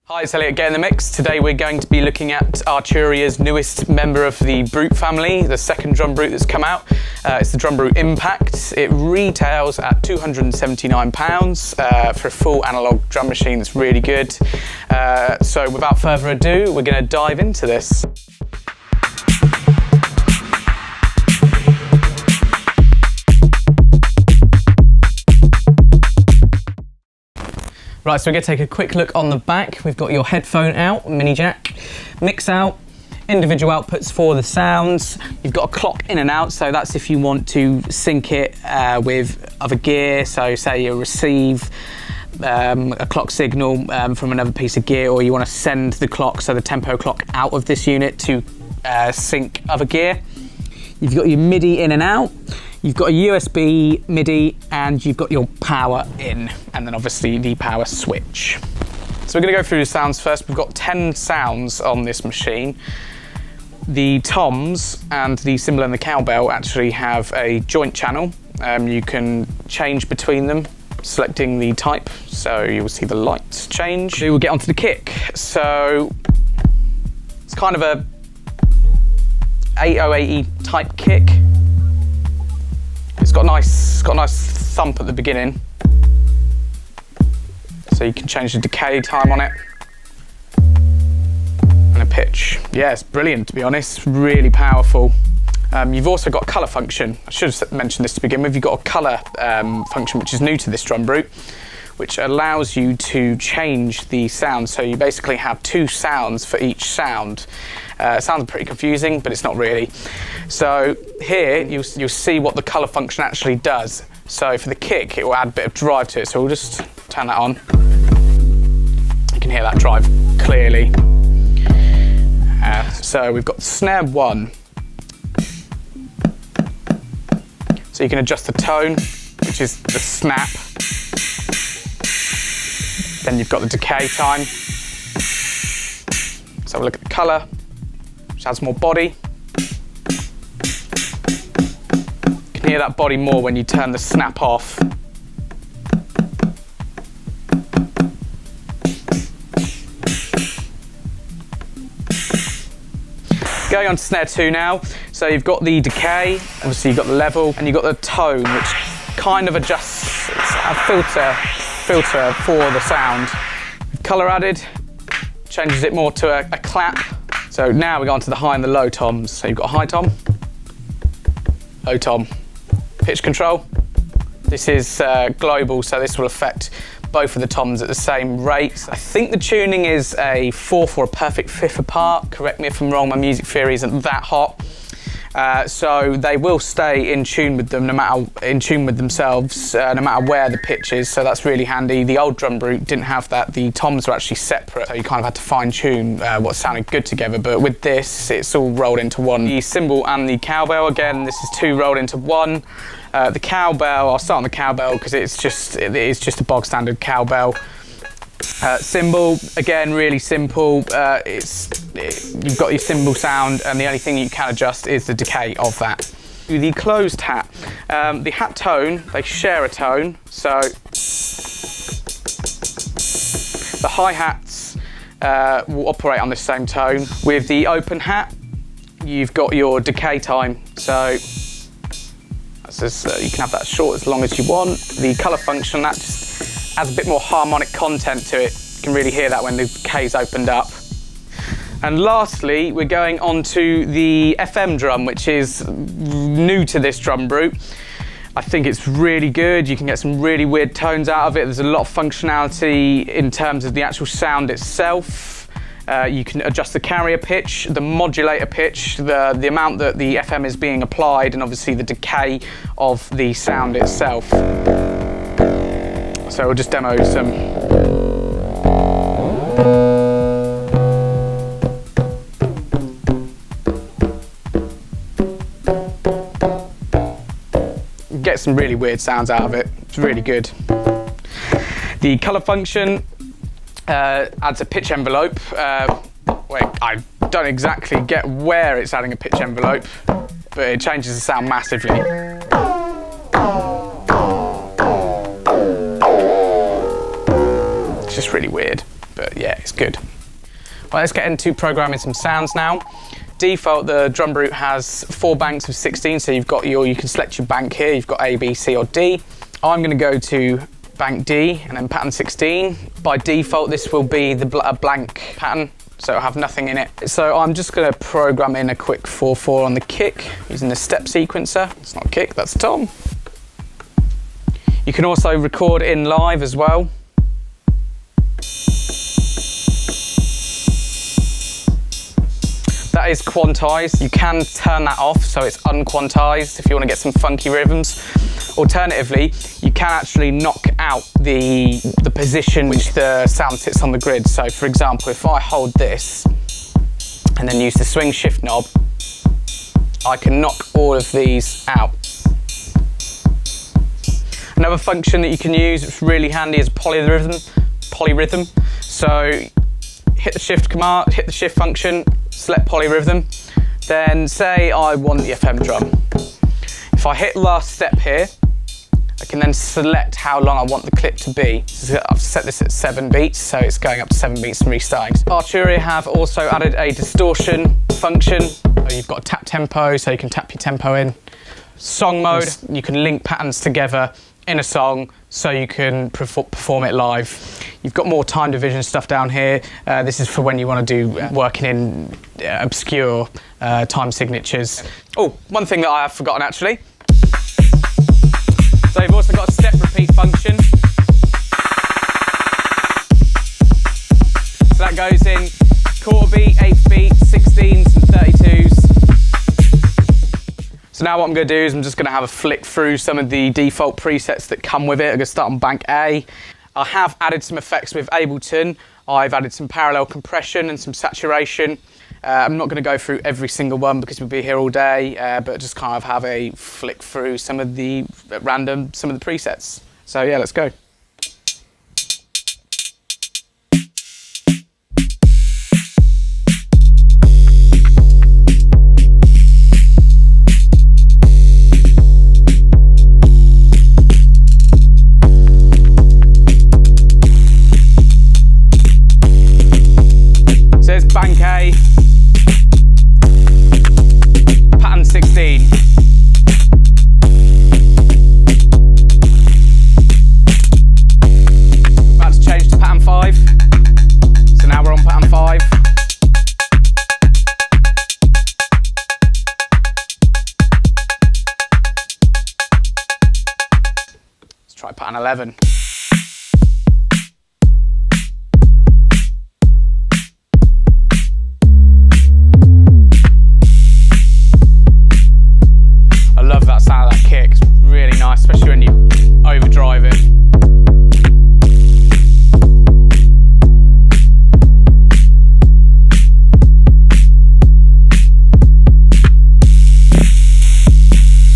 Hi, it's Elliott GetintheMix. Today we're going to be looking at Arturia's newest member of the Brute family, the second drum brute that's come out. It's the DrumBrute Impact. It retails at £279 for a full analogue drum machine that's really good. So without further ado, we're going to dive into this. Right, so we're going to take a quick look on the back. We've got your headphone out, mini jack, mix out, individual outputs for the sounds. You've got a clock in and out, so that's if you want to sync it with other gear. So say you receive a clock signal from another piece of gear, or you want to send the clock, so the tempo clock, out of this unit to sync other gear. You've got your MIDI in and out. You've got a USB MIDI and you've got your power in, and then obviously the power switch. So we're going to go through the sounds first. We've got 10 sounds on this machine. The toms and the cymbal and the cowbell actually have a joint channel. You can change between them, selecting the type, so you will see the lights change. We will get onto the kick. So it's kind of a 808 type kick. It's got a nice thump at the beginning, so you can change the decay time on it and a pitch. Yeah, it's brilliant, to be honest. Really powerful. You've also got a colour function. I should have mentioned this to begin with. You've got a colour function which is new to this DrumBrute, which allows you to change the sound. So you basically have two sounds for each sound. It sounds pretty confusing, but it's not really. So here you'll see what the colour function actually does. So for the kick, it will add a bit of drive to it. So we'll just turn that on. You can hear that drive clearly. So we've got snare 1. So you can adjust the tone, which is the snap. Then you've got the decay time. Let's have a look at the colour, which adds more body. You can hear that body more when you turn the snap off. Going on to snare 2 now. So you've got the decay, obviously you've got the level, and you've got the tone, which kind of adjusts. It's a filter for the sound. Colour added, changes it more to a clap. So now we go on to the high and the low toms. So you've got a high tom, low tom. Pitch control. This is global, so this will affect both of the toms at the same rate. I think the tuning is a 4th or a perfect 5th apart. Correct me if I'm wrong, my music theory isn't that hot. So they will stay in tune with them, no matter themselves, no matter where the pitch is. So that's really handy. The old DrumBrute didn't have that. The toms were actually separate, so you kind of had to fine tune what sounded good together. But with this, it's all rolled into one. The cymbal and the cowbell, again, this is 2 rolled into 1. The cowbell, I'll start on the cowbell because it is just a bog standard cowbell. Cymbal, again, really simple. You've got your cymbal sound, and the only thing you can adjust is the decay of that. The closed hat. The hat tone, they share a tone, so the hi-hats will operate on the same tone. With the open hat, you've got your decay time, so you can have that short as long as you want. The colour function, that just adds a bit more harmonic content to it. You can really hear that when the decay's opened up. And lastly, we're going on to the FM drum, which is new to this DrumBrute. I think it's really good. You can get some really weird tones out of it. There's a lot of functionality in terms of the actual sound itself. You can adjust the carrier pitch, the modulator pitch, the amount that the FM is being applied, and obviously the decay of the sound itself. So we'll just demo some. Get some really weird sounds out of it. It's really good. The colour function adds a pitch envelope. I don't exactly get where it's adding a pitch envelope, but it changes the sound massively. It's just really weird. but yeah, it's good. Well, let's get into programming some sounds now. Default, the DrumBrute has 4 banks of 16, so you've got you can select your bank here. You've got A, B, C, or D. I'm going to go to bank D and then pattern 16. By default, this will be a blank pattern, so it'll have nothing in it. So I'm just going to program in a quick 4/4 on the kick using the step sequencer. It's not kick, that's tom. You can also record in live as well. That is quantized. You can turn that off so it's unquantized if you want to get some funky rhythms. Alternatively, you can actually knock out the position which the sound sits on the grid. So for example, if I hold this and then use the swing shift knob, I can knock all of these out. Another function that you can use, it's really handy, is polyrhythm. So hit the shift command, hit the shift function, select polyrhythm, then say I want the FM drum. If I hit last step here, I can then select how long I want the clip to be. So I've set this at 7 beats, so it's going up to 7 beats and restarting. Arturia have also added a distortion function. You've got a tap tempo, so you can tap your tempo in. Song mode, you can link patterns together in a song so you can perform it live. You've got more time division stuff down here. This is for when you want to do working in obscure time signatures. Oh, one thing that I have forgotten actually. So you've also got a step repeat function. So that goes in quarter beat, 8th beat, 16s and 32s. So now what I'm going to do is I'm just going to have a flick through some of the default presets that come with it. I'm going to start on bank A. I have added some effects with Ableton. I've added some parallel compression and some saturation. I'm not going to go through every single one because we'll be here all day, but just kind of have a flick through some of the some of the presets. So yeah, let's go. So it's bank A. Pattern 16. About to change to pattern 5. So now we're on pattern 5. Let's try pattern 11. I love that sound of that kick, it's really nice, especially when you overdrive it.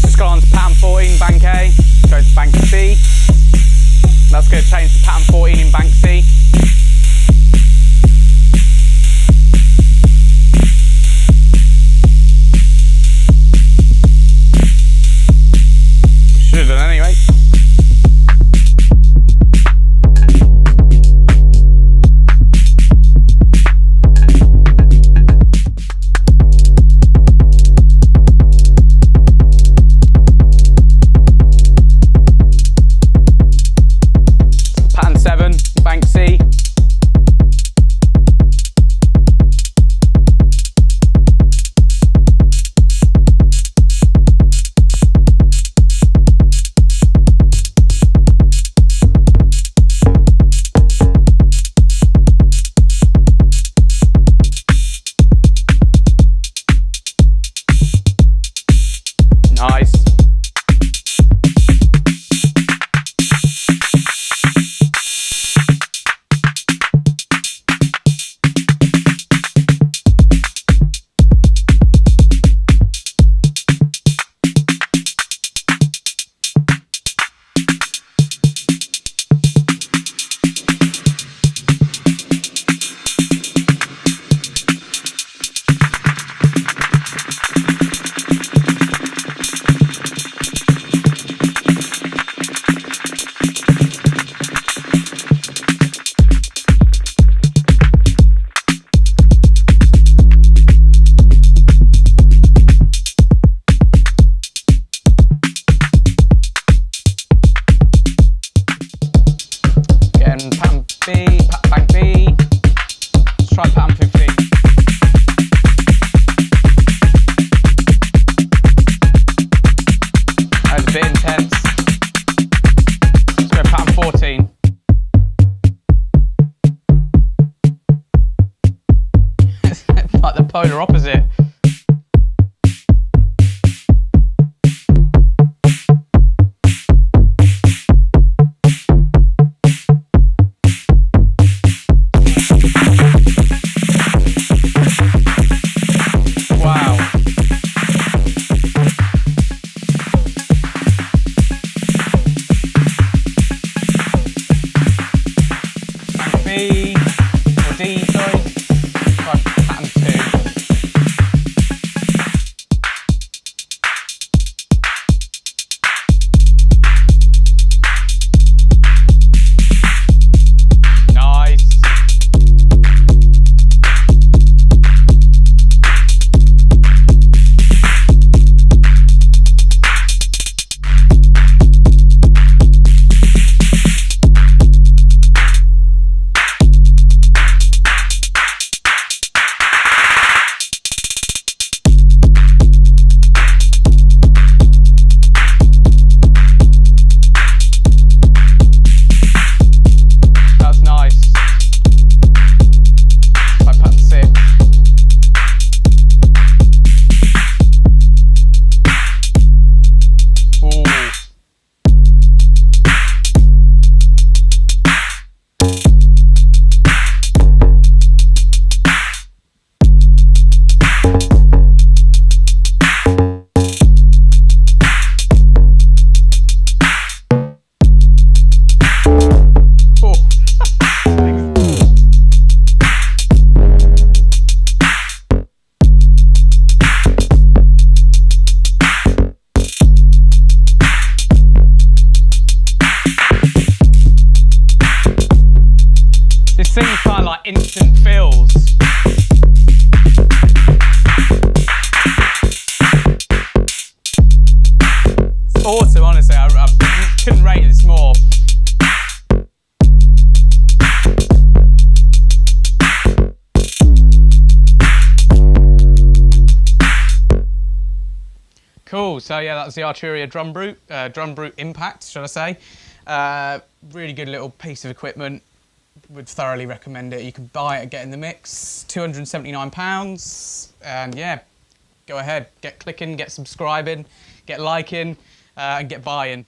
Just go on to pattern 14, bank A, go to bank B. like the polar opposite. B or D, sorry. Try pattern 2. Nice. This thing's kind of like instant fills. It's awesome, honestly. I couldn't rate this more. Cool, so yeah, that's the Arturia DrumBrute Impact, should I say. Really good little piece of equipment. Would thoroughly recommend it. You can buy it at GetintheMix, £279, and yeah, go ahead, get clicking, get subscribing, get liking, and get buying.